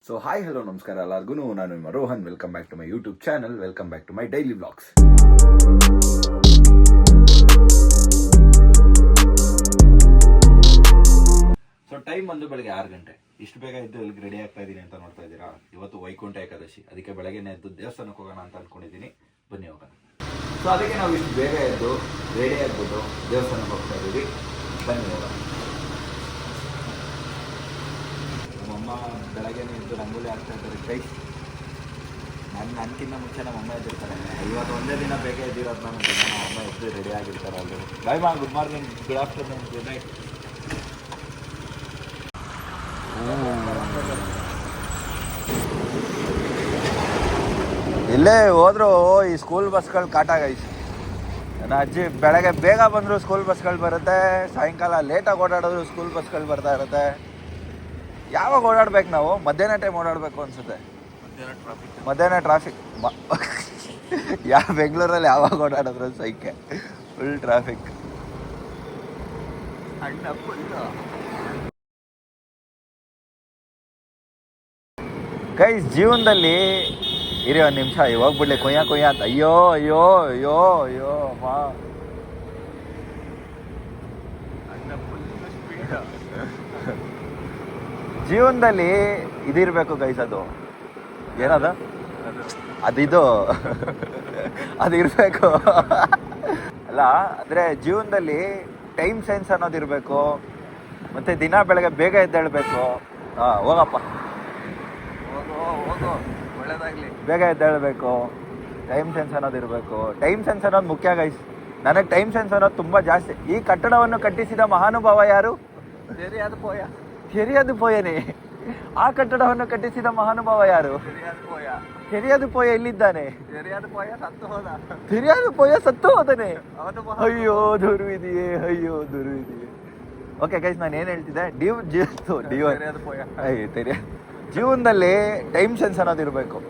So hi hello ನಮಸ್ಕಾರ ಎಲ್ಲರಿಗೂ. ನಾನು ನಿಮ್ಮ Rohan. Welcome back to my YouTube channel. Welcome back to my daily vlogs. So time ಬಂದು ಬೆಳಗ್ಗೆ 6 ಗಂಟೆ. ಇಷ್ಟು ಬೇಗ ಎದ್ದು ಎಲ್ಲಿಗೆ ರೆಡಿ ಆಗ್ತಾ ಇದ್ದೀನಿ ಅಂತ ನೋಡ್ತಾ ಇದ್ದೀರಾ. ಇವತ್ತು ವೈಕುಂಠ ಏಕಾದಶಿ, ಅದಕ್ಕೆ ಬೆಳಗ್ಗೆನೇ ಎದ್ದು ದೇವಸ್ಥಾನಕ್ಕೆ ಹೋಗೋಣ ಅಂತ ಅನ್ಕೊಂಡಿದ್ದೀನಿ. ಬನ್ನಿ ಹೋಗೋಣ. ಸೊ ಅದಕ್ಕೆ ನಾವು ಇಷ್ಟು ಬೇಗ ಎದ್ದು ರೆಡಿ ಆಗ್ಬಿಟ್ಟು ದೇವಸ್ಥಾನಕ್ಕೆ ಹೋಗ್ತಾ ಇದ್ದೀವಿ. ಬನ್ನಿ ಹೋಗೋಣ. ನಮ್ಮಮ್ಮ ಬೆಳಗ್ಗೆನೇ ಎದ್ದು ರಂಗೋಲಿ ಹಾಕ್ತಾ ಇದ್ದಾರೆ. ಕೈ ನನ್ಕಿಂತ ಮುಂಚೆ ನಮ್ಮಮ್ಮ ಎದ್ದಿರ್ತಾರೆ. ಇವತ್ತು ಒಂದೇ ದಿನ ಬೇಗ ಎದ್ದಿರೋದು ನಾನು ನಮ್ಮಮ್ಮ ಎದ್ದು ರೆಡಿ ಆಗಿರ್ತಾರೆ. ಅಲ್ಲಿ ಬಾಯ್ ಮಾ, good morning, good afternoon, good night. ಇಲ್ಲೇ ಹೋದ್ರು ಈ ಸ್ಕೂಲ್ ಬಸ್ಗಳು ಕಾಟಾಗೈತೆ. ನನ್ನ ಅಜ್ಜಿ ಬೆಳಗ್ಗೆ ಬೇಗ ಬಂದರೂ ಸ್ಕೂಲ್ ಬಸ್ಗಳು ಬರುತ್ತೆ, ಸಾಯಂಕಾಲ ಲೇಟಾಗಿ ಓಡಾಡಿದ್ರು ಸ್ಕೂಲ್ ಬಸ್ಗಳು ಬರ್ತಾ ಇರುತ್ತೆ. ಯಾವಾಗ ಓಡಾಡ್ಬೇಕು ನಾವು? ಮಧ್ಯಾಹ್ನ ಟೈಮ್ ಓಡಾಡಬೇಕು ಅನ್ಸುತ್ತೆ. ಮಧ್ಯಾಹ್ನ ಟ್ರಾಫಿಕ್ ಬೆಂಗಳೂರಲ್ಲಿ ಯಾವಾಗ ಓಡಾಡಿದ್ರು ಸೈಕೆ ಫುಲ್ ಟ್ರಾಫಿಕ್. ಗೈಸ್, ಜೀವನದಲ್ಲಿ ಇರಿ ಒಂದು ನಿಮಿಷ, ಹೋಗ್ಬಿಡ್ಲಿ ಕೊಯ್ಯ ಅಂತ. ಅಯ್ಯೋ ಅಯ್ಯೋ ಅಯ್ಯೋ ಅಯ್ಯೋ ಮಾ, ಜೀವನದಲ್ಲಿ ಇದಿರಬೇಕು ಗೈಸ್. ಅದು ಏನದು? ಅದಿದು ಅದಿರಬೇಕು ಅಲ್ಲ, ಅಂದರೆ ಜೀವನದಲ್ಲಿ ಟೈಮ್ ಸೆನ್ಸ್ ಅನ್ನೋದಿರಬೇಕು. ಮತ್ತು ದಿನ ಬೆಳಗ್ಗೆ ಬೇಗ ಎದ್ದೇಳಬೇಕು. ಹೋಗಪ್ಪ, ಹೋಗು, ಒಳ್ಳೇದಾಗಲಿ. ಬೇಗ ಎದ್ದೇಳಬೇಕು, ಟೈಮ್ ಸೆನ್ಸ್ ಅನ್ನೋದಿರಬೇಕು. ಟೈಮ್ ಸೆನ್ಸ್ ಅನ್ನೋದು ಮುಖ್ಯ ಗೈಸ್. ನನಗೆ ಟೈಮ್ ಸೆನ್ಸ್ ಅನ್ನೋದು ತುಂಬ ಜಾಸ್ತಿ. ಈ ಕಟ್ಟಡವನ್ನು ಕಟ್ಟಿಸಿದ ಮಹಾನುಭಾವ ಯಾರು? ಕೆರಿಯದು ಪೋಯನೇ. ಆ ಕಟ್ಟಡವನ್ನು ಕಟ್ಟಿಸಿದ ಮಹಾನುಭಾವ ಯಾರು? ಕೆರಿಯದು ಪೋಯ ಎಲ್ಲಿದ್ದಾನೆ? ಕೆರಿಯದು ಪೋಯ ಸತ್ತು ಹೋದನೆ. ಅಯ್ಯೋ ದುರ್ವಿಧಿಯೇ, ಅಯ್ಯೋ ದುರ್ವಿಧಿಯೇ. ಓಕೆ ಗೈಸ್, ನಾನು ಏನು ಹೇಳ್ತಿದ್ದೆ? ಜೀವನದಲ್ಲಿ ಟೈಮ್ ಸೆನ್ಸ್ ಅನ್ನೋದಿರಬೇಕು.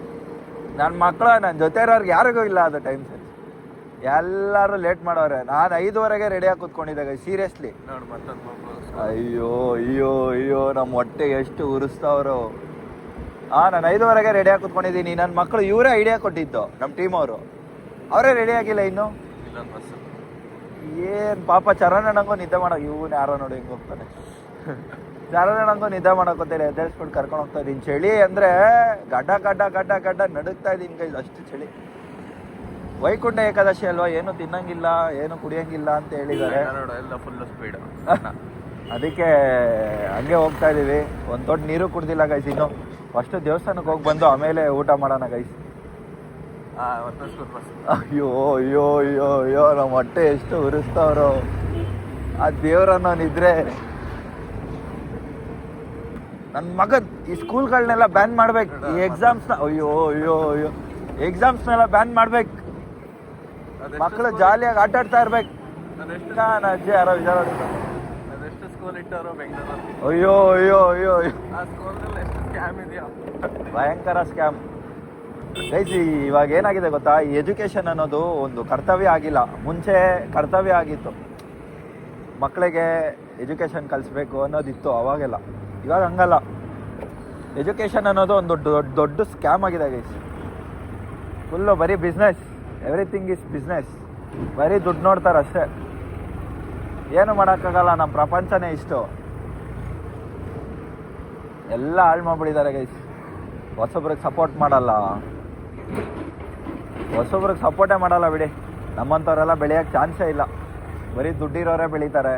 ನನ್ನ ಮಕ್ಕಳು, ನನ್ನ ಜೊತೆ ಇರೋರ್ಗೆ ಯಾರಿಗೂ ಇಲ್ಲ ಅದು ಟೈಮ್ ಸೆನ್ಸ್. ಎಲ್ಲರೂ ಲೇಟ್ ಮಾಡೋರೆ. ನಾನು 5:15ಗೆ ರೆಡಿಯಾಗಿ ಕೂತ್ಕೊಂಡಿದ್ದೆ ಸೀರಿಯಸ್ಲಿ. ಅಯ್ಯೋ ಅಯ್ಯೋ ಅಯ್ಯೋ, ನಮ್ಮ ಹೊಟ್ಟೆ ಎಷ್ಟು ಉರಿಸ್ತಾವ್ರು. ನಾನು 5:15ಗೆ ರೆಡಿಯಾಗಿ ಕೂತ್ಕೊಂಡಿದ್ದೀನಿ. ನನ್ನ ಮಕ್ಕಳು ಇವರೇ ಐಡಿಯಾ ಕೊಟ್ಟಿದ್ದು, ನಮ್ಮ ಟೀಮ್ ಅವರು. ಅವರೇ ರೆಡಿ ಆಗಿಲ್ಲ ಇನ್ನು. ಏನು ಪಾಪ, ಚರಣಣ್ಣಂಗೂ ನಿದ್ದೆ ಮಾಡೋ. ಇವನು ಯಾರೋ ನೋಡಿ ಹೆಂಗೆ ಹೋಗ್ತಾನೆ. ಚರಣಣ್ಣಂಗೂ ನಿದ್ದೆ ಮಾಡೋಕೋತೇನೆ. ಎದ್ದೇಳಿಸ್ಬಿಟ್ಟು ಕರ್ಕೊಂಡು ಹೋಗ್ತಾ ಇದ್ದೀನಿ. ಚಳಿ ಅಂದರೆ ಗಡ್ಡ ಗಡ್ಡ ಗಡ್ಡ ಗಡ್ಡ ನಡುಗ್ತಾ ಇದ್ದೀನಿ ಕೈ, ಅಷ್ಟು ಚಳಿ. ವೈಕುಂಠ ಏಕಾದಶಿ ಅಲ್ವಾ, ಏನು ತಿನ್ನಂಗಿಲ್ಲ, ಏನು ಕುಡಿಯಂಗಿಲ್ಲ ಅಂತ ಹೇಳಿದ್ದಾರೆ. Full speed. ಅದಕ್ಕೆ ಹಂಗೆ ಹೋಗ್ತಾ ಇದ್ದೀವಿ. ಒಂದು ದೊಡ್ಡ ನೀರು ಕುಡ್ದಿಲ್ಲ ಗೈಸ್ ಇನ್ನು. ಫಸ್ಟ್ ದೇವಸ್ಥಾನಕ್ಕೆ ಹೋಗಿ ಬಂದು ಆಮೇಲೆ ಊಟ ಮಾಡೋಣ ಗೈಸ್. ಅಯ್ಯೋ ಅಯ್ಯೋ ಅಯ್ಯೋ ಅಯ್ಯೋ, ನಮ್ಮ ಹೊಟ್ಟೆ ಎಷ್ಟು ಉರಿಸ್ತಾವ್ರು. ಆ ದೇವ್ರನ್ನೋನಿದ್ರೆ ನನ್ನ ಮಗ ಈ ಸ್ಕೂಲ್ಗಳನ್ನೆಲ್ಲ ಬ್ಯಾನ್ ಮಾಡ್ಬೇಕು. ಈ ಎಕ್ಸಾಮ್ಸ್ನ, ಅಯ್ಯೋ ಅಯ್ಯೋ ಅಯ್ಯೋ, ಎಕ್ಸಾಮ್ಸ್ನೆಲ್ಲ ಬ್ಯಾನ್ ಮಾಡ್ಬೇಕು. ಮಕ್ಕಳು ಜಾಲಿಯಾಗಿ ಆಟ ಆಡ್ತಾ ಇರ್ಬೇಕು. ನಾನು ಅಜ್ಜಿ ಯಾರೋ ವಿಚಾರ. ಅಯ್ಯೋ ಅಯ್ಯೋ ಅಯ್ಯೋ ಅಯ್ಯೋ, ಭಯಂಕರ ಸ್ಕ್ಯಾಮ್ ಗೈಸ್. ಇವಾಗ ಏನಾಗಿದೆ ಗೊತ್ತಾ, ಈ ಎಜುಕೇಷನ್ ಅನ್ನೋದು ಒಂದು ಕರ್ತವ್ಯ ಆಗಿಲ್ಲ. ಮುಂಚೆ ಕರ್ತವ್ಯ ಆಗಿತ್ತು, ಮಕ್ಕಳಿಗೆ ಎಜುಕೇಷನ್ ಕಲಿಸ್ಬೇಕು ಅನ್ನೋದಿತ್ತು ಅವಾಗೆಲ್ಲ. ಇವಾಗ ಹಂಗಲ್ಲ. ಎಜುಕೇಷನ್ ಅನ್ನೋದು ಒಂದು ದೊಡ್ಡ ಸ್ಕ್ಯಾಮ್ ಆಗಿದೆ ಗೈಸ್. ಫುಲ್ಲು ಬರೀ ಬಿಸ್ನೆಸ್. Everything is business. ಬರೀ ದುಡ್ಡು ನೋಡ್ತಾರೆ ಅಷ್ಟೇ. ಏನು ಮಾಡೋಕ್ಕಾಗಲ್ಲ. ನಮ್ಮ ಪ್ರಪಂಚನೇ ಇಷ್ಟು. ಎಲ್ಲ ಹಾಳು ಮಾಡ್ಬಿಟ್ಟಿದ್ದಾರೆ ಗೈಸ್. ಹೊಸೊಬ್ರಿಗೆ ಸಪೋರ್ಟ್ ಮಾಡಲ್ಲ, ಹೊಸೊಬ್ರಿಗೆ ಸಪೋರ್ಟೇ ಮಾಡಲ್ಲ ಬಿಡಿ. ನಮ್ಮಂಥವರೆಲ್ಲ ಬೆಳೆಯೋಕ್ಕೆ ಚಾನ್ಸೇ ಇಲ್ಲ. ಬರೀ ದುಡ್ಡಿರೋರೇ ಬೆಳೀತಾರೆ.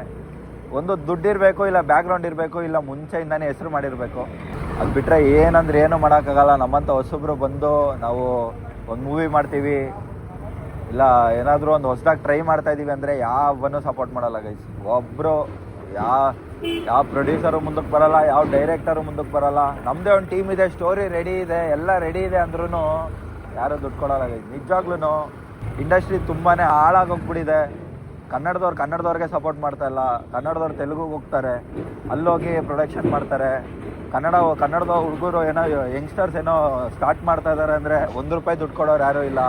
ಒಂದು ದುಡ್ಡಿರಬೇಕು, ಇಲ್ಲ ಬ್ಯಾಕ್ಗ್ರೌಂಡ್ ಇರಬೇಕು, ಇಲ್ಲ ಮುಂಚೆಯಿಂದಾನೇ ಹೆಸರು ಮಾಡಿರಬೇಕು. ಅದು ಬಿಟ್ಟರೆ ಏನಂದ್ರೆ ಏನು ಮಾಡೋಕ್ಕಾಗಲ್ಲ. ನಮ್ಮಂಥ ಹೊಸೊಬ್ರು ಬಂದು ನಾವು ಒಂದು ಮೂವಿ ಮಾಡ್ತೀವಿ, ಇಲ್ಲ ಏನಾದರೂ ಒಂದು ಹೊಸದಾಗಿ ಟ್ರೈ ಮಾಡ್ತಾ ಇದ್ದೀವಿ ಅಂದರೆ ಯಾವನ್ನೂ ಸಪೋರ್ಟ್ ಮಾಡಲ್ಲ ಗೈಸ್. ಒಬ್ಬರು ಯಾವ ಪ್ರೊಡ್ಯೂಸರು ಮುಂದಕ್ಕೆ ಬರಲ್ಲ, ಯಾವ ಡೈರೆಕ್ಟರು ಮುಂದಕ್ಕೆ ಬರಲ್ಲ. ನಮ್ಮದೇ ಒಂದು ಟೀಮ್ ಇದೆ, ಸ್ಟೋರಿ ರೆಡಿ ಇದೆ, ಎಲ್ಲ ರೆಡಿ ಇದೆ ಅಂದ್ರೂ ಯಾರೂ ದುಡ್ಡು ಕೊಡಲ್ಲ ಗೈಸ್. ನಿಜವಾಗ್ಲೂ ಇಂಡಸ್ಟ್ರಿ ತುಂಬಾ ಹಾಳಾಗೋಗ್ಬಿಟ್ಟಿದೆ. ಕನ್ನಡದವ್ರಿಗೆ ಸಪೋರ್ಟ್ ಮಾಡ್ತಾ ಇಲ್ಲ. ಕನ್ನಡದವ್ರು ತೆಲುಗುಗೆ ಹೋಗ್ತಾರೆ, ಅಲ್ಲೋಗಿ ಪ್ರೊಡಕ್ಷನ್ ಮಾಡ್ತಾರೆ. ಕನ್ನಡದ ಹುಡುಗರು ಏನೋ ಯಂಗ್ಸ್ಟರ್ಸ್ ಏನೋ ಸ್ಟಾರ್ಟ್ ಮಾಡ್ತಾ ಇದ್ದಾರೆ ಅಂದರೆ ₹1 ದುಡ್ಡು ಕೊಡೋರು ಯಾರೂ ಇಲ್ಲ.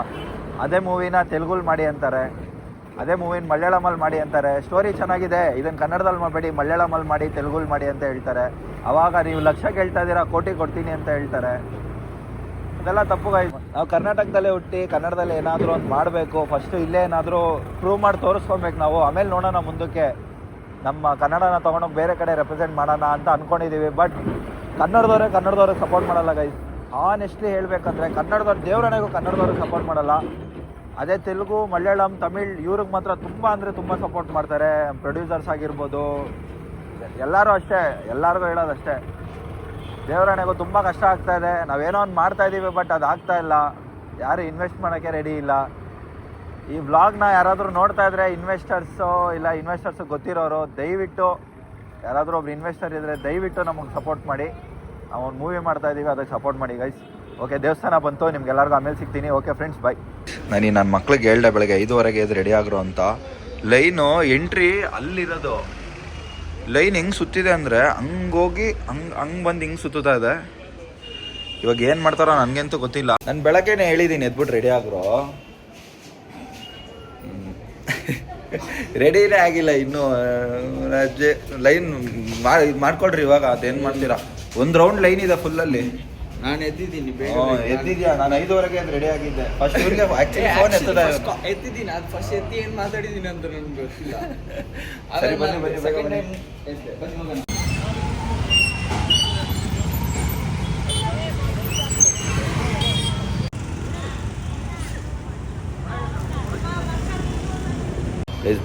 ಅದೇ ಮೂವಿನ ತೆಲುಗುಲ್ ಮಾಡಿ ಅಂತಾರೆ. ಅದೇ ಮೂವಿನ ಮಲಯಾಳಮಲ್ಲಿ ಮಾಡಿ ಅಂತಾರೆ, ಸ್ಟೋರಿ ಚೆನ್ನಾಗಿದೆ, ಇದನ್ನು ಕನ್ನಡದಲ್ಲಿ ಮಾಡಬೇಡಿ ಮಲಯಾಳಮಲ್ಲಿ ಮಾಡಿ, ತೆಲುಗಲ್ಲಿ ಮಾಡಿ ಅಂತ ಹೇಳ್ತಾರೆ. ಆವಾಗ ನೀವು ಲಕ್ಷ ಕೇಳ್ತಾ ಇದ್ದೀರಾ, ಕೋಟಿ ಕೊಡ್ತೀನಿ ಅಂತ ಹೇಳ್ತಾರೆ. ಅದೆಲ್ಲ ತಪ್ಪು ಗೈಸ್. ನಾವು ಕರ್ನಾಟಕದಲ್ಲೇ ಹುಟ್ಟಿ ಕನ್ನಡದಲ್ಲಿ ಏನಾದರೂ ಒಂದು ಮಾಡಬೇಕು, ಫಸ್ಟು ಇಲ್ಲೇ ಏನಾದರೂ ಪ್ರೂವ್ ಮಾಡಿ ತೋರಿಸ್ಕೊಬೇಕು ನಾವು. ಆಮೇಲೆ ನೋಡೋಣ ಮುಂದಕ್ಕೆ ನಮ್ಮ ಕನ್ನಡನ ತೊಗೊಂಡೋಗಿ ಬೇರೆ ಕಡೆ ರೆಪ್ರೆಸೆಂಟ್ ಮಾಡೋಣ ಅಂತ ಅಂದ್ಕೊಂಡಿದ್ದೀವಿ. ಬಟ್ ಕನ್ನಡದವ್ರಿಗೆ ಸಪೋರ್ಟ್ ಮಾಡಲ್ಲ ಗೈಸ್. ಆನೆಸ್ಟ್ಲಿ ಹೇಳಬೇಕಂದ್ರೆ ದೇವರಣೆಗೂ ಕನ್ನಡದವ್ರಿಗೆ ಸಪೋರ್ಟ್ ಮಾಡಲ್ಲ. ಅದೇ ತೆಲುಗು, ಮಲಯಾಳಂ, ತಮಿಳ್ ಇವ್ರಿಗೆ ಮಾತ್ರ ತುಂಬ ಅಂದರೆ ತುಂಬ ಸಪೋರ್ಟ್ ಮಾಡ್ತಾರೆ. ಪ್ರೊಡ್ಯೂಸರ್ಸ್ ಆಗಿರ್ಬೋದು, ಎಲ್ಲರೂ ಅಷ್ಟೇ, ಎಲ್ಲರಿಗೂ ಹೇಳೋದಷ್ಟೇ. ದೇವರಣೆಗೂ ತುಂಬ ಕಷ್ಟ ಆಗ್ತಾ ಇದೆ. ನಾವೇನೋ ಒಂದು ಮಾಡ್ತಾ ಇದ್ದೀವಿ, ಬಟ್ ಅದು ಆಗ್ತಾ ಇಲ್ಲ. ಯಾರು ಇನ್ವೆಸ್ಟ್ ಮಾಡೋಕ್ಕೆ ರೆಡಿ ಇಲ್ಲ. ಈ ವ್ಲಾಗ್ನ ಯಾರಾದರೂ ನೋಡ್ತಾ ಇದ್ರೆ ಇನ್ವೆಸ್ಟರ್ಸು ಗೊತ್ತಿರೋರು, ದಯವಿಟ್ಟು ಯಾರಾದರೂ ಒಬ್ರು ಇನ್ವೆಸ್ಟರ್ ಇದ್ದರೆ ದಯವಿಟ್ಟು ನಮಗೆ ಸಪೋರ್ಟ್ ಮಾಡಿ. ನಾವು ಒಂದು ಮೂವಿ ಮಾಡ್ತಾ ಇದ್ದೀವಿ, ಅದಕ್ಕೆ ಸಪೋರ್ಟ್ ಮಾಡಿ ಗೈಸ್. ಓಕೆ, ದೇವಸ್ಥಾನ ಬಂತು, ನಿಮ್ಗೆಲ್ಲರಿಗೂ ಆಮೇಲೆ ಸಿಗ್ತೀನಿ. ಓಕೆ ಫ್ರೆಂಡ್ಸ್, ಬಾಯ್. ನನ್ನ ಮಕ್ಳಿಗೆ ಹೇಳ್ದೆ ಬೆಳಗ್ಗೆ 5:15 ಎದ್ದು ರೆಡಿ ಆಗ್ರು ಅಂತ. ಲೈನು ಎಂಟ್ರಿ ಅಲ್ಲಿರೋದು, ಲೈನ್ ಹೆಂಗೆ ಸುತ್ತಿದೆ ಅಂದರೆ ಹಂಗೋಗಿ ಹಂಗೆ ಬಂದು ಹಿಂಗೆ ಸುತ್ತಾ ಇದೆ. ಇವಾಗ ಏನು ಮಾಡ್ತಾರೋ ನನಗಂತೂ ಗೊತ್ತಿಲ್ಲ. ನಾನು ಬೆಳಗ್ಗೆನೇ ಹೇಳಿದ್ದೀನಿ ಎದ್ಬಿಟ್ಟು ರೆಡಿ ಆಗ್ರು, ರೆಡಿನೇ ಆಗಿಲ್ಲ ಇನ್ನೂ. ಲೈನ್ ಮಾಡ್ಕೊಳ್ರಿ ಇವಾಗ. ಅದೇನು ಮಾಡ್ತೀರಾ? ಒಂದು ರೌಂಡ್ ಲೈನ್ ಇದೆ ಫುಲ್ಲಲ್ಲಿ. ನಾನು ಎದ್ದಿದ್ದೀನಿ, ಎದ್ದಿದ್ಯಾ? ನಾನು 5:15 ಎದ್ದು ರೆಡಿ ಆಗಿದ್ದೆ. ಫಸ್ಟ್ ಇವ್ರಿಗೆ ಆ್ಯಕ್ಚುಲಿ ಫೋನ್ ಎತ್ತಿದ್ದೀನಿ. ಅದು ಫಸ್ಟ್ ಎತ್ತಿ ಏನು ಮಾತಾಡಿದ್ದೀನಿ ಅಂತ ನನಗೆ ಗೊತ್ತಿಲ್ಲ. ಸರಿ, ಬನ್ನಿ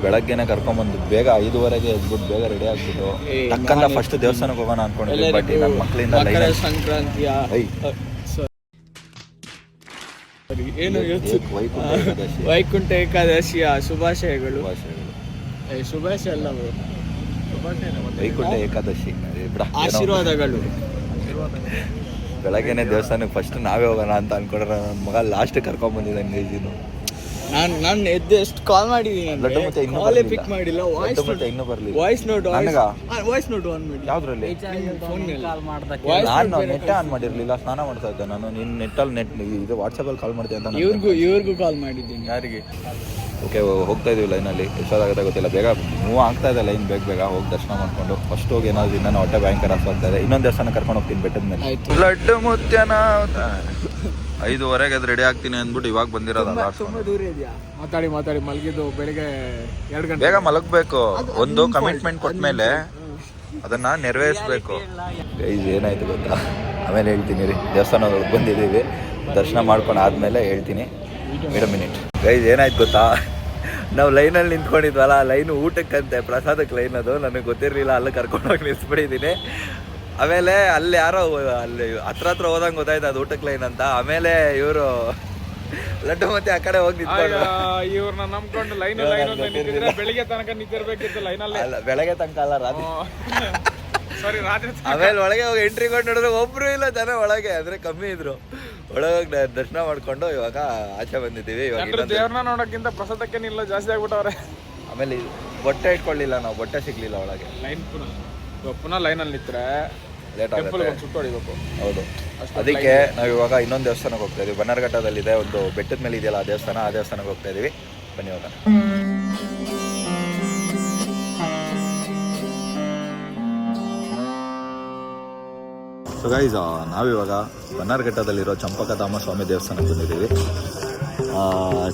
ಬೆಳಗ್ಗೆನೆ ಕರ್ಕೊಂಬಂದು ಬೇಗ 5:15 ಎದ್ಬಿಟ್ಟು ಬೇಗ ರೆಡಿ ಆಗ್ಬಿಟ್ಟು ಟಕ್ಕಂತ ಫಸ್ಟ್ ದೇವಸ್ಥಾನಕ್ಕೆ ಹೋಗೋಣ ಅನ್ಕೊಂಡಿದ್ದೆ. ಬಟ್ ನನ್ನ ಮಕ್ಕಳಿಂದ ಸಂಕ್ರಾಂತಿಯ ವೈಕುಂಠ ಏಕಾದಶಿಯ ಶುಭಾಶಯಗಳು. ಶುಭಾಶಯ ಅಲ್ಲ, ವೈಕುಂಠ ಏಕಾದಶಿ ಆಶೀರ್ವಾದಗಳು. ಬೆಳಗ್ಗೆನೆ ದೇವಸ್ಥಾನಕ್ಕೆ ಫಸ್ಟ್ ನಾವೇ ಹೋಗೋಣ ಅಂತ ಅನ್ಕೊಂಡ್ರೆ ನನ್ನ ಮಗ ಲಾಸ್ಟ್ ಕರ್ಕೊಂಡ್ಬಂದಿದ್ದಾನೆ. ಈಜಿನು ನಾನು ಎದ್ದು ಎಷ್ಟು ಕಾಲ್ ಮಾಡಿದ್ದೀನಿ, ಕಾಲೇ ಪಿಕ್ ಮಾಡಿಲ್ಲ. ಇನ್ನೂ ಬರಲಿಲ್ಲ. ವಾಯ್ಸ್ ನೋಟ್ ಆನ್ ಮಾಡಿ. ಯಾವ್ದ್ರಲ್ಲಿ? ನಾನು ನೆಟ್ ಆನ್ ಮಾಡಿರ್ಲಿಲ್ಲ, ಸ್ನಾನ ಮಾಡ್ತಾ ಇದ್ದೆ ನಾನು. ನಿನ್ನ ನೆಟ್ಟಲ್ಲಿ ಇದು ವಾಟ್ಸಪ್ಪಲ್ಲಿ ಕಾಲ್ ಮಾಡ್ತೀನಿ ಅಂತ ಇವ್ರಿಗೂ ಕಾಲ್ ಮಾಡಿದ್ದೀನಿ. ಯಾರಿಗೆ? ಓಕೆ, ಹೋಗ್ತಾ ಇದೀವಿ ಲೈನಲ್ಲಿ. ಎಷ್ಟೊತ್ತಾಗುತ್ತೆ ಗೊತ್ತಿಲ್ಲ. ಬೇಗ ಮೂವ್ ಆಗ್ತಾ ಇದೆ ಲೈನ್. ಬೇಗ ಹೋಗಿ ದರ್ಶನ ಮಾಡ್ಕೊಂಡು ಫಸ್ಟ್ ಹೋಗಿ ಏನಾದ್ರು ಇನ್ನೂ ಹೊಟ್ಟೆ ಭಯಂಕರ ಆಗ್ತಾ ಇದೆ. ಇನ್ನೊಂದು ದೇವಸ್ಥಾನ ಕರ್ಕೊಂಡು ಹೋಗ್ತೀನಿ ಬೆಟ್ಟದ ಮೇಲೆ. ಲಡ್ಡು ಮುತ್ಯನ 5:15 ಎದ್ದು ರೆಡಿ ಆಗ್ತೀನಿ ಅಂದ್ಬಿಟ್ಟು ಇವಾಗ ಬಂದಿರೋದಲ್ಲ. ತುಂಬಾ ದೂರ ಇದೆಯಾ? ಮಾತಾಡಿ ಮಲಗಿದ್ದು ಬೆಳಿಗ್ಗೆ 2 ಗಂಟೆ. ಬೇಗ ಮಲಗಬೇಕು. ಒಂದು ಕಮಿಟ್ಮೆಂಟ್ ಕೊಟ್ಮೇಲೆ ಅದನ್ನ ನೆರವೇರಿಸ್ಬೇಕು. ಏನಾಯ್ತು ಗೊತ್ತಾ? ಆಮೇಲೆ ಹೇಳ್ತೀನಿ ರೀ. ದೇವಸ್ಥಾನ ಬಂದಿದ್ದೀವಿ, ದರ್ಶನ ಮಾಡ್ಕೊಂಡು ಆದ್ಮೇಲೆ ಹೇಳ್ತೀನಿ. ವೇಟ್ ಅ ಮಿನಿಟ್ ಗೈಸ್, ಏನಾಯ್ತು ಗೊತ್ತಾ? ನಾವು ಲೈನಲ್ಲಿ ನಿಂತ್ಕೊಂಡಿದ್ವಲ್ಲ, ಲೈನು ಊಟಕ್ಕಂತೆ, ಪ್ರಸಾದಕ್ಕೆ ಲೈನ್ ಅದು. ನನಗೆ ಗೊತ್ತಿರಲಿಲ್ಲ. ಅಲ್ಲಿ ಕರ್ಕೊಂಡೋಗಿ ನಿಲ್ಸ್ಬಿಟ್ಟಿದ್ದೀನಿ. ಆಮೇಲೆ ಅಲ್ಲಿ ಯಾರೋ ಅಲ್ಲಿ ಹತ್ರ ಹೋದಂಗೆ ಗೊತ್ತಾಯ್ತು ಅದು ಊಟಕ್ಕೆ ಲೈನ್ ಅಂತ. ಆಮೇಲೆ ಇವರು ಲಡ್ಡು ಮತ್ತೆ ಆ ಕಡೆ ಹೋಗಿ ನಿಂತ್ಕೊಂಡು ಇವ್ರನ್ನ ನಂಬ್ಕೊಂಡು ಲೈನ್ ಬೆಳಿಗ್ಗೆ ತನಕ ನಿಂತಿರ್ಬೇಕಿತ್ತು ಲೈನಲ್ಲಿ. ಅಲ್ಲ, ಬೆಳಗ್ಗೆ ತನಕ ಅಲ್ಲ, ರಾತ್ರಿ. ರಾತ್ರಿ. ಆಮೇಲೆ ಒಳಗೆ ಹೋಗಿ ಎಂಟ್ರಿ ಕೊಟ್ಟು ನೋಡಿದ್ರೆ ಒಬ್ರು ಇಲ್ಲ ಜನ ಒಳಗೆ, ಅಂದ್ರೆ ಕಮ್ಮಿ ಇದ್ರು. ಒಳಗೋಗಿ ದರ್ಶನ ಮಾಡ್ಕೊಂಡು ಇವಾಗ ಆಚೆ ಬಂದಿದ್ದೀವಿ. ಇವಾಗ ದೇವ್ರನ್ನ ನೋಡೋಕ್ಕಿಂತ ಪ್ರಸಾದಕ್ಕೆ ನಿಲ್ಲ ಜಾಸ್ತಿ ಆಗ್ಬಿಟ್ಟವ್ರೆ. ಆಮೇಲೆ ಬೊಟ್ಟೆ ಇಟ್ಕೊಳ್ಳಿಲ್ಲ ನಾವು, ಬೊಟ್ಟೆ ಸಿಗ್ಲಿಲ್ಲ ಒಳಗೆ. ಲೈನ್ ಪುನಃ ಲೈನಲ್ಲಿ ನಿಂತ್ರೆ ಲೇಟ್ ಆಗುತ್ತೆ, ಸುತ್ತೊಡಿಬೇಕು. ಹೌದು, ಅದಕ್ಕೆ ನಾವು ಇವಾಗ ಇನ್ನೊಂದು ದೇವಸ್ಥಾನಕ್ಕೆ ಹೋಗ್ತಾ ಇದೀವಿ. ಬನ್ನರ್ಘಟ್ಟದಲ್ಲಿದೆ ಒಂದು ಬೆಟ್ಟದ ಮೇಲೆ ಇದೆಯಲ್ಲ ಆ ದೇವಸ್ಥಾನಕ್ಕೆ ಹೋಗ್ತಾ ಇದೀವಿ. ಬನ್ನಿ ಹೋಗೋಣ. ಸೊ ಗೈಸ್, ನಾವಿವಾಗ ಬನ್ನರ್ಘಟ್ಟದಲ್ಲಿರೋ ಚಂಪಕಧಾಮ ಸ್ವಾಮಿ ದೇವಸ್ಥಾನಕ್ಕೆ ಬಂದಿದ್ದೀವಿ.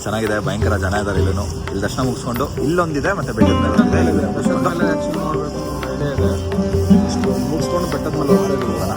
ಚೆನ್ನಾಗಿದೆ, ಭಯಂಕರ ಜನ ಇದ್ದಾರೆ. ಇಲ್ಲಿ ದರ್ಶನ ಮುಗಿಸ್ಕೊಂಡು ಇಲ್ಲೊಂದಿದೆ, ಮತ್ತೆ ಬೆಟ್ಟದ ಮೇಲೆ ಮುಗಿಸ್ಕೊಂಡು ಬೆಟ್ಟದ ಮೇಲೆ ಹೋಗೋಣ.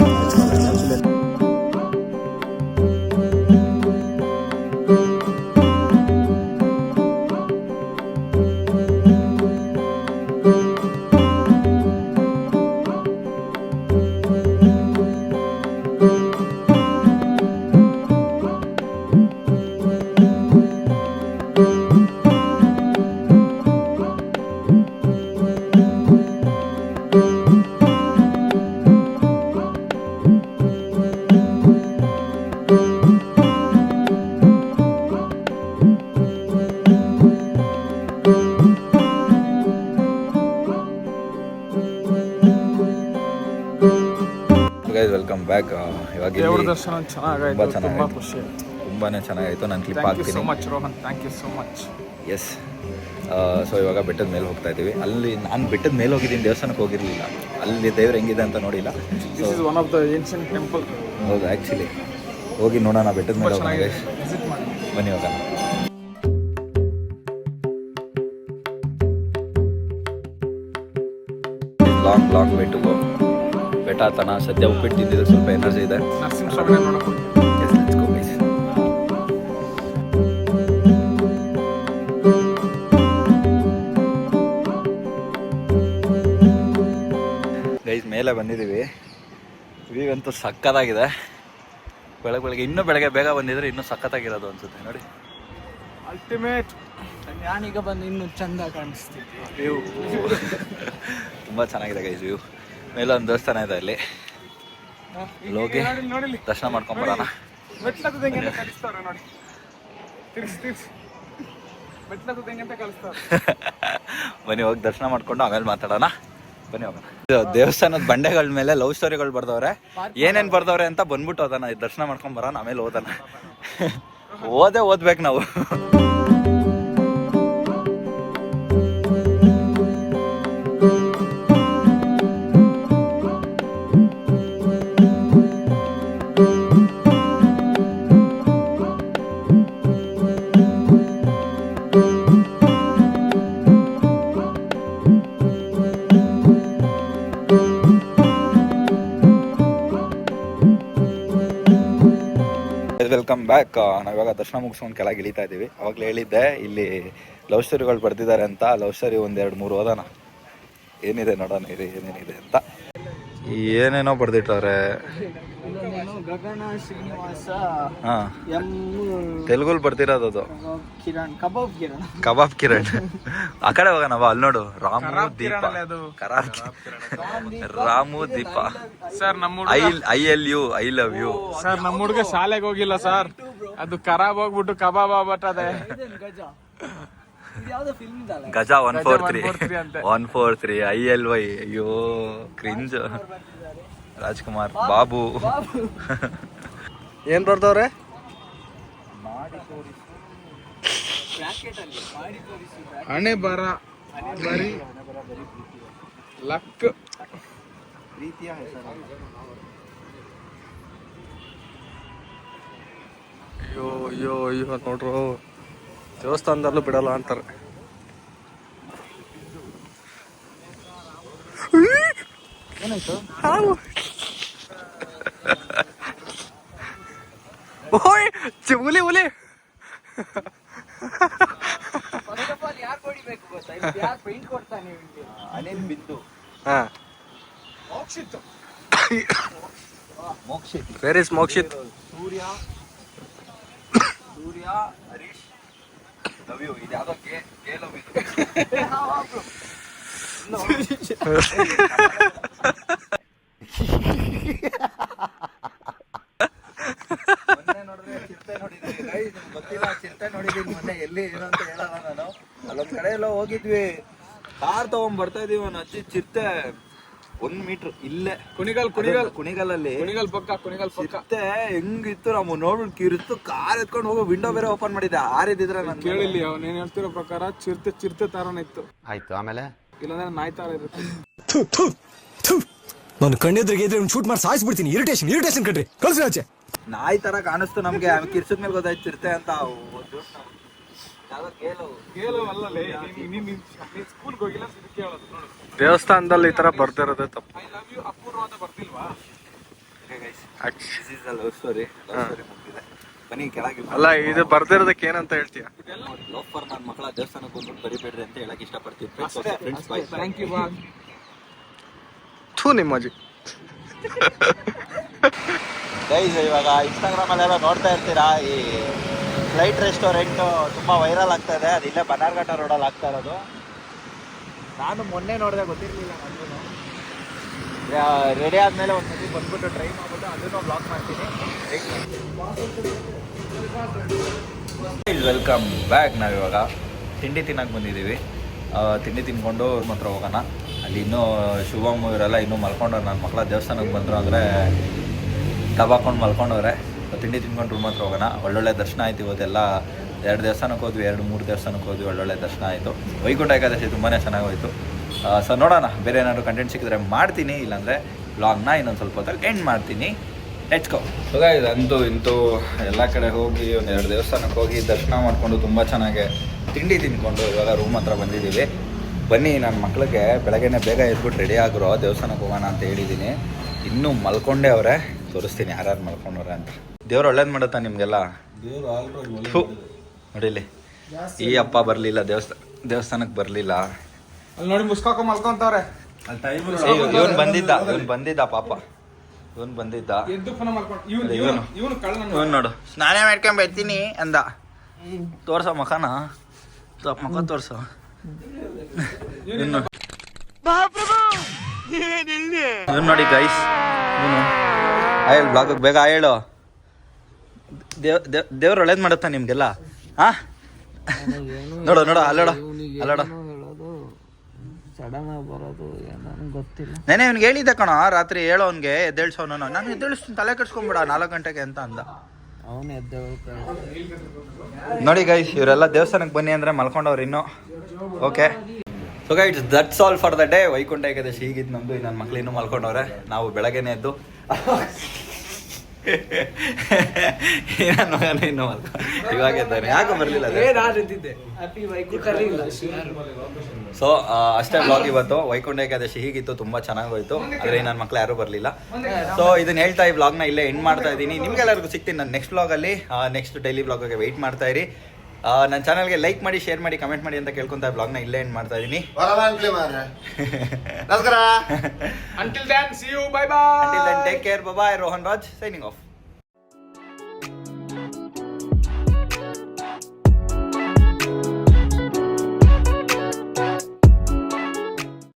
Welcome back. ಇವಾಗ ದೇವರ ದರ್ಶನ ಚೆನ್ನಾಗಾಯ್ತು, ತುಂಬಾ ಖುಷಿ, ತುಂಬಾನೇ ಚೆನ್ನಾಗಾಯ್ತು. ನಾನು ಕ್ಲಿಪ್ ಹಾಕ್ತೀನಿ. Thank you so much Rohan, thank you so much. Yes, so ಇವಾಗ ಬೆಟ್ಟದ ಮೇಲೆ ಹೋಗ್ತಾ ಇದ್ದೀವಿ. ಅಲ್ಲಿ ನಾನು ಬೆಟ್ಟದ ಮೇಲೆ ಹೋಗಿದ್ದೀನಿ, ದೇವಸ್ಥಾನಕ್ಕೆ ಹೋಗಿರಲಿಲ್ಲ. ಅಲ್ಲಿ ದೇವ್ರು ಹೆಂಗಿದೆ ಅಂತ ನೋಡಿಲ್ಲ. This is one of the ancient temple. ಹೌದು, ಆ್ಯಕ್ಚುಲಿ ಹೋಗಿ ನೋಡೋಣ ಬೆಟ್ಟದ ಮೇಲೆ ಹೋಗೋಣ. ವಿಸಿಟ್ ಮಾಡಿ ಬನ್ನಿ ಹೋಗೋಣ. ಲಾಂಗ್ ಬೆಟ್ಟವು ಬೆಟ್ಟ ಹತ್ತನ. ಸದ್ಯ ಉಪ್ಪಿಟ್ಟು ತಿಂದಿದ್ರೆ ಸ್ವಲ್ಪ ಎನರ್ಜಿ ಇದೆ. ನರಸಿಂಹಸ್ವಾಮಿ ನೋಡಕ್ಕೆ ಗೈಸ್ ಮೇಲೆ ಬಂದಿದ್ದೀವಿ. ವ್ಯೂವಂತೂ ಸಕ್ಕತ್ತಾಗಿದೆ. ಬೆಳಗ್ಗೆ ಇನ್ನೂ ಬೆಳಗ್ಗೆ ಬೇಗ ಬಂದಿದ್ರೆ ಇನ್ನೂ ಸಕ್ಕತ್ತಾಗಿರೋದು ಅನ್ಸುತ್ತೆ. ನೋಡಿ, ಅಲ್ಟಿಮೇಟ್. ನಾನೀಗ ಬಂದು ಇನ್ನೂ ಚಂದ ಕಾಣಿಸ್ತಿದ್ದೆ. ವ್ಯೂ ತುಂಬ ಚೆನ್ನಾಗಿದೆ ಗೈಸ್. ವ್ಯೂ ಮೇಲೆ ಒಂದು ದೇವಸ್ಥಾನ ಇದೆ, ಅಲ್ಲಿ ಹೋಗಿ ದರ್ಶನ ಮಾಡ್ಕೊಂಬರೋಣ. ಮೆಟ್ಲದ ಹೆಂಗೆ ಅಂತ ಕಳಿಸ್ತಾರೆ ನೋಡಿ. ತಿರ್ಸಿ ಮೆಟ್ಲದ ಹೆಂಗೆ ಅಂತ ಕಳಿಸ್ತಾರೆ. ಬನ್ನಿ ಹೋಗಿ ದರ್ಶನ ಮಾಡ್ಕೊಂಡು ಆಮೇಲೆ ಮಾತಾಡೋಣ. ಬನ್ನಿ ಹೋಗೋಣ. ದೇವಸ್ಥಾನದ ಬಂಡೆಗಳ ಮೇಲೆ ಲವ್ ಸ್ಟೋರಿಗಳು ಬರ್ದವ್ರೆ. ಏನೇನು ಬರ್ದವ್ರೆ ಅಂತ ಬಂದ್ಬಿಟ್ಟು ಹೋದನ, ದರ್ಶನ ಮಾಡ್ಕೊಂಡ್ ಬರೋಣ, ಆಮೇಲೆ ಓದೋಣ. ಓದ್ಬೇಕು ನಾವು. Welcome back. ನಾವಿವಾಗ ದರ್ಶನ ಮುಗಿಸ್ಕೊಂಡು ಕೆಳಗೆ ಇಳಿತಾ ಇದ್ದೀವಿ. ಅವಾಗಲೇ ಹೇಳಿದ್ದೆ ಇಲ್ಲಿ ಲವ್ ಸ್ಟೋರಿಗಳು ಬರ್ತಿದ್ದಾರೆ ಅಂತ. ಲವ್ ಸ್ಟೋರಿ 1-2-3 ಓದೋಣ. ಏನಿದೆ ನೋಡೋಣ ಇರಿ, ಏನೇನಿದೆ ಅಂತ. ಏನೇನೋ ಬರ್ದಿಟ್ಟವ್ರೆ. ಗಗನ ಶ್ರೀನಿವಾಸ ತೆಲುಗುಲ್ ಬರ್ತಿರೋದು ಅದು. ಕಬಾಬ್ ಕಿರಣ್. ಆ ಕಡೆ ಹೋಗೋಣ ಬಾ, ಅಲ್ಲಿ ನೋಡು. ರಾಮು ದೀಪ. ರಾಮು ದೀಪ. ಸರ್ ನಮ್ಮ ಐ ಲವ್ ಯು. ಸರ್ ನಮ್ಮ ಹುಡುಗ ಶಾಲೆಗೆ ಹೋಗಿಲ್ಲ ಸರ್. ಅದು ಖರಾಬ್ ಹೋಗ್ಬಿಟ್ಟು ಕಬಾಬ್ ಆಗ್ಬಿಟ್ಟದೆ. ಗಜ 143 ILY. ಅಯ್ಯೋ ಕ್ರಿಂಜ್. ರಾಜ್ಕುಮಾರ್ ಬಾಬು. ಏನ್ ಬರ್ದವ್ರೆ? ಹಣೆ ಬರ ಬರೀ ಲಕ್. ಅಯ್ಯೋ ನೋಡ್ರು, ದೇವಸ್ಥಾನದಲ್ಲೂ ಬಿಡಲ್ಲ ಅಂತಾರೆ. ಏನಾಯ್ತು? ಓಯ್ ಹುಲಿ Anil Bindu. Mokshith. Where is Mokshith? Surya Harish love you. ಇದು ಯಾವ್ದೋ ಕೆ ಲವ್ ಇದು. ಮೊನ್ನೆ ನೋಡಿದ್ರೆ ಚಿರತೆ ನೋಡಿದ್ದೀನಿ. ಗೊತ್ತಿಲ್ಲ, ಚಿರತೆ ನೋಡಿದ್ದೀನಿ ಮೊನ್ನೆ. ಎಲ್ಲಿ ಏನು ಅಂತ ಹೇಳಲ್ಲ ನಾನು. ಅಲ್ಲೊಂದ್ ಕಡೆ ಎಲ್ಲ ಹೋಗಿದ್ವಿ, ಕಾರ್ ತಗೊಂಡ್ ಬರ್ತಾ ಇದೀವಿ. ಒಂದು ಅಜ್ಜಿ ಚಿರತೆ 1 ಮೀಟರ್ ಇಲ್ಲೇ ಕುಣಿಗಲ್ಲಲ್ಲಿ ಚಿರತೆ ಹೆಂಗಿತ್ತು. ನಾವು ನೋಡ್ಬಿಟ್ಟು ಕಿರಿತು ಕಾರ್ ಎತ್ಕೊಂಡು ಹೋಗೋ ವಿಂಡೋ ಬೇರೆ ಓಪನ್ ಮಾಡಿದ್ದೆ. ಆರಿದ್ರೆ ನಾನು ಕೇಳಿಲ್ಲ. ನೀನ್ ಹೇಳ್ತಿರೋ ಪ್ರಕಾರ ಚಿರತೆ ತರನ ಇತ್ತು. ಆಯ್ತು, ಆಮೇಲೆ ಇಲ್ಲಾಂದ್ರೆ ನಾಯಿ ತರ ಇರುತ್ತೆ. ನಾನು ಕಣ್ಣೆದ್ರಿಗೆ ಇದ್ರೆ ಶೂಟ್ ಮಾಡಿ ಸಾಯಿಸ್ಬಿಡ್ತೀನಿ. ಇರಿಟೇಷನ್ ಕಣ್ರಿ, ಕಳ್ಸಿ ಆಚೆ. ನಾಯಿ ತರ ಕಾಣಿಸ್ತು ನಮ್ಗೆ. ಕಿರ್ಸದ ಮೇಲೆ ಗೊತ್ತಾಯ್ತು ಚಿರತೆ ಅಂತ. ಸ್ಕೂಲ್ಗೆ ಹೋಗಿಲ್ಲ ಕೇಳೋದು ನೋಡು. ದೇವಸ್ಥಾನದಲ್ಲಿ ಈ ತರ ಬರ್ದಿರೋದೇ ತಪ್ಪು. ಐ ಲವ್ ಯು ಅಪೂರ್ವ ಅಂತ ಬರ್ತಿಲ್ವಾ? ಲವ್ ಸ್ಟೋರಿ ಮುಗಿದಿದೆ. ಬನ್ನಿ ಕೆಳಗೆ. ಅಲ್ಲ, ಇದು ಬರ್ದಿರೋದಕ್ಕೆ ಏನಂತ ಹೇಳ್ತೀಯ? ಲವ್ ಫಾರ್ ನನ್ನ ಮಕ್ಕಳ ದೇವಸ್ಥಾನಕ್ಕೆ ಬಂದ್ಬಿಟ್ಟು ಬರಿಬೇಡ್ರಿ ಅಂತ ಹೇಳಕ್ ಇಷ್ಟಪಡ್ತೀನಿ. Thank you. ಥೂ ನಿಮ್ಮಜ್ಜಿ. ಗೈಸ್, ಇವಾಗ ಇನ್ಸ್ಟಾಗ್ರಾಮಲ್ಲೆಲ್ಲ ನೋಡ್ತಾ ಇರ್ತೀರಾ, ಈ ಫ್ಲೈಟ್ ರೆಸ್ಟೋರೆಂಟ್ ತುಂಬ ವೈರಲ್ ಆಗ್ತಾ ಇದೆ. ಅದು ಇಲ್ಲೇ ಬನ್ನಾರ್ಘಟ್ಟ ರೋಡಲ್ಲಿ ಆಗ್ತಾ ಇರೋದು. ನಾನು ಮೊನ್ನೆ ನೋಡಿದೆ, ಗೊತ್ತಿರಲಿಲ್ಲ ನನಗೂ. ರೆಡಿ ಆದಮೇಲೆ ಒಂದು ಸತಿ ಬಂದ್ಬಿಟ್ಟು ಟ್ರೈ ಮಾಡ್ಬಿಟ್ಟು ಅದನ್ನು ಬ್ಲಾಗ್ ಮಾಡ್ತೀನಿ. Welcome back. ನಾವಿವಾಗ ತಿಂಡಿ ತಿನ್ನಕ್ಕೆ ಬಂದಿದ್ದೀವಿ. ತಿಂಡಿ ತಿನ್ಕೊಂಡು ಮಾತ್ರ ಹೋಗೋಣ. ಅಲ್ಲಿ ಇನ್ನೂ ಶುಭಮ್ ಇವರೆಲ್ಲ ಇನ್ನೂ ಮಲ್ಕೊಂಡವ್ರು. ನನ್ನ ಮಕ್ಕಳ ದೇವಸ್ಥಾನಕ್ಕೆ ಬಂದರು ಅಂದರೆ ದಬಾಕೊಂಡು ಮಲ್ಕೊಂಡವ್ರೆ. ತಿಂಡಿ ತಿನ್ಕೊಂಡು ರೂಮ್ ಹತ್ರ ಹೋಗೋಣ. ಒಳ್ಳೊಳ್ಳೆ ದರ್ಶನ ಆಯ್ತು ಇವತ್ತೆಲ್ಲ. 2 ದೇವಸ್ಥಾನಕ್ಕೆ ಹೋದ್ವಿ, 2-3 ದೇವಸ್ಥಾನಕ್ಕೆ ಹೋದ್ವಿ, ಒಳ್ಳೊಳ್ಳೆ ದರ್ಶನ ಆಯಿತು. ವೈಕುಂಠ ಏಕಾದಶಿ ತುಂಬಾ ಚೆನ್ನಾಗೋಯ್ತು. ಸೊ ನೋಡೋಣ, ಬೇರೆ ಏನಾದರೂ ಕಂಟೆಂಟ್ ಸಿಕ್ಕಿದ್ರೆ ಮಾಡ್ತೀನಿ, ಇಲ್ಲಾಂದರೆ ವ್ಲಾಗ್ನ ಇನ್ನೊಂದು ಸ್ವಲ್ಪ ಹೊತ್ತಲ್ಲಿ ಎಂಡ್ ಮಾಡ್ತೀನಿ. Let's go. ಅಂತೂ ಇಂತೂ ಎಲ್ಲ ಕಡೆ ಹೋಗಿ 1-2 ದೇವಸ್ಥಾನಕ್ಕೆ ಹೋಗಿ ದರ್ಶನ ಮಾಡಿಕೊಂಡು ತುಂಬ ಚೆನ್ನಾಗಿ ತಿಂಡಿ ತಿಂದ್ಕೊಂಡು ಇವಾಗ ರೂಮ್ ಹತ್ರ ಬಂದಿದ್ದೀವಿ. ಬನ್ನಿ, ನನ್ನ ಮಕ್ಳಿಗೆ ಬೆಳಗ್ಗೆನೇ ಬೇಗ ಎದ್ಬಿಟ್ಟು ರೆಡಿ ಆಗಿರೋ ದೇವಸ್ಥಾನಕ್ಕೆ ಹೋಗೋಣ ಅಂತ ಹೇಳಿದ್ದೀನಿ. ಇನ್ನೂ ಮಲ್ಕೊಂಡೇ ಅವರೇ, ತೋರಿಸ್ತೀನಿ ಯಾರ್ಯಾರು ಮಲ್ಕೊಂಡವ್ರೆ ಅಂತ. ದೇವ್ರು ಒಳ್ಳೇದು ಮಾಡುತ್ತಾ ನಿಮಗೆಲ್ಲ? ನೋಡಿಲಿ, ಈ ಅಪ್ಪ ಬರಲಿಲ್ಲ, ದೇವಸ್ಥಾನಕ್ಕೆ ಬರಲಿಲ್ಲ. ಅಲ್ಲಿ ನೋಡಿ ಮುಸ್ಕಾಕ ಮಲ್ಕೊಂತವ್ರೆ. ಇವನು ಬಂದಿದ್ದ ಪಾಪ, ಇವನು ಬಂದಿದ್ದ. ಎದ್ದು ಪುನಃ ಮಲ್ಕೊಂಡು ಇವನು ಕಳ್ಳ. ಇವನು ನೋಡು, ಸ್ನಾನ ಮಾಡ್ಕೊಂಡ್ ಬರ್ತೀನಿ ಅಂದ. ತೋರ್ಸೋ ಮಖನ, ಮಖ ತೋರ್ಸೋ. ಇವನು ನೋಡಿ ಗೈಸ್, ಇವನು ಆಯಲ್ ಬ್ಲಾಗ್ ಬೇಗ ಹೇಳು. ದೇವ್ರು ಒಳ್ಳೇದು ಮಾಡುತ್ತಾ ನಿಮ್ಗೆಲ್ಲ? ಹಾ, ನೋಡು ಅಲ್ಲೋಡ. ಸಡನ್ ಆಗಿ ಬರೋದು ಏನೋ ಗೊತ್ತಿಲ್ಲ. ನೆನೆ ಅವ್ನಿಗೆ ಹೇಳಿದ್ದೆ ಕಣ, ರಾತ್ರಿ ಹೇಳೋ ಅವ್ನಿಗೆ ಎದ್ದೇಳ್ಸೋನು. ನಾನು ಎದ್ದೇಳಿಸ್ತೀನಿ, ತಲೆ ಕೆಡ್ಸ್ಕೊಂಬಿಡ 4 ಗಂಟೆಗೆ ಅಂತ ಅಂದ. ಅವನು ನೋಡಿ ಗೈಸ್, ಇವರೆಲ್ಲ ದೇವಸ್ಥಾನಕ್ಕೆ ಬನ್ನಿ ಅಂದರೆ ಮಲ್ಕೊಂಡವ್ರು ಇನ್ನೂ. Okay, so guys, that's all for the day. Vaikuntha Ekadashi ಹೀಗಿದ್ದು ನಮ್ಮದು. ನನ್ನ ಮಕ್ಳು ಇನ್ನೂ ಮಲ್ಕೊಂಡವ್ರೆ. ನಾವು ಬೆಳಗ್ಗೆನೇ ಎದ್ದು ಇನ್ನೂ ಇವಾಗ ಇದ್ದಾನೆ. ಯಾಕೆ ಬರಲಿಲ್ಲ? ಸೊ ಅಷ್ಟೇ ಬ್ಲಾಗ್ ಇವತ್ತು. ವೈಕುಂಠ ಏಕಾದಶಿ ಹೀಗಿತ್ತು, ತುಂಬ ಚೆನ್ನಾಗೋಯ್ತು. ಆದರೆ ನನ್ನ ಮಕ್ಳು ಯಾರೂ ಬರಲಿಲ್ಲ. ಸೊ ಇದನ್ನ ಹೇಳ್ತಾ ಈ ಬ್ಲಾಗ್ನ ಇಲ್ಲೇ ಎಂಡ್ ಮಾಡ್ತಾ ಇದ್ದೀನಿ. ನಿಮ್ಗೆಲ್ಲರಿಗೂ ಸಿಗ್ತೀನಿ ನಾನು ನೆಕ್ಸ್ಟ್ ಬ್ಲಾಗಲ್ಲಿ. ನೆಕ್ಸ್ಟ್ ಡೈಲಿ ಬ್ಲಾಗ್ಗೆ ವೆಯ್ಟ್ ಮಾಡ್ತಾ ಇರಿ. ನನ್ನ ಚಾನಲ್ಗೆ ಲೈಕ್ ಮಾಡಿ, ಶೇರ್ ಮಾಡಿ, ಕಮೆಂಟ್ ಮಾಡಿ ಅಂತ ಕೇಳ್ಕೊಂತ ಬ್ಲಾಗ್ನ ಇಲ್ಲೇ ಎಂಡ್ ಮಾಡ್ತಾ ಇದ್ದೀನಿ. Until then, see you. Bye bye. Until then, take care. Bye bye. Rohan Raj signing off.